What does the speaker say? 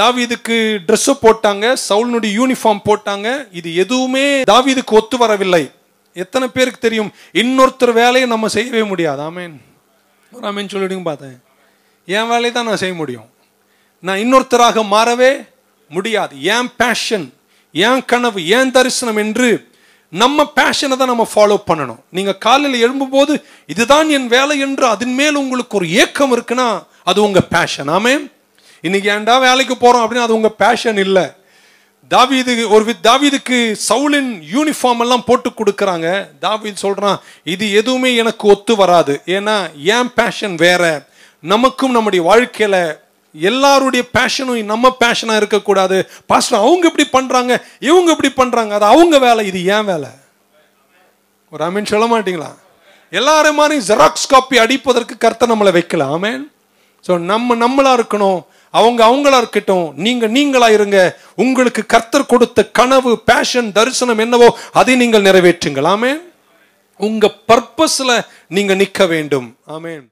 தாவீதுக்கு ட்ரெஸ் போட்டாங்க, சவுலுடைய யூனிஃபார்ம் போட்டாங்க. இது எதுவுமே தாவீதுக்கு ஒத்து வரவில்லை. எத்தனை பேருக்கு தெரியும் இன்னொருத்தர் வேலையை நம்ம செய்யவே முடியாது? ஆமேன், ஆமேன் சொல்லிடுங்க. பார்த்தேன், என் வேலையை தான் நான் செய்ய முடியும், நான் இன்னொருத்தராக மாறவே முடியாது. என் பேஷன், என் கனவு, என் தரிசனம் என்று நம்ம பேஷனை தான் நம்ம ஃபாலோ பண்ணணும். நீங்க காலையில் எழும்பும்போது இதுதான் என் வேலை என்று அதன் மேல் உங்களுக்கு ஒரு ஏக்கம் இருக்குன்னா அது உங்க பேஷன். ஆமேன். இன்னைக்கு ஏன்டா வேலைக்கு போறோம் அப்படின்னு அது உங்க பேஷன் இல்லை. தாவீதுக்கு சவுலின் யூனிஃபார்ம் எல்லாம் போட்டு கொடுக்கறாங்க. தாவீது சொல்றான், இது எதுவுமே எனக்கு ஒத்து வராது, ஏன்னா என் பேஷன் வேற. நமக்கும் நம்முடைய வாழ்க்கையில எல்லாருடைய பேஷனும் நம்ம பேஷனா இருக்கக்கூடாது. பாஸ்டர் அவங்க இப்படி பண்றாங்க, இவங்க இப்படி பண்றாங்க, அது அவங்க வேலை, இது ஏன் வேலை. ஒரு ஆமேன் சொல்ல மாட்டீங்களா? எல்லாரும் மாதிரி ஜெராக்ஸ் காப்பி அடிப்பதற்கு கர்த்தர் நம்மளை வைக்கல. ஆமேன். ஸோ நம்மளா இருக்கணும், அவங்க அவங்களா இருக்கட்டும், நீங்களா இருங்க. உங்களுக்கு கர்த்தர் கொடுத்த கனவு, பேஷன், தரிசனம் என்னவோ அதை நீங்கள் நிறைவேற்றுங்கள். ஆமேன். உங்க பர்பஸ்ல நீங்க நிற்க வேண்டும். ஆமேன்.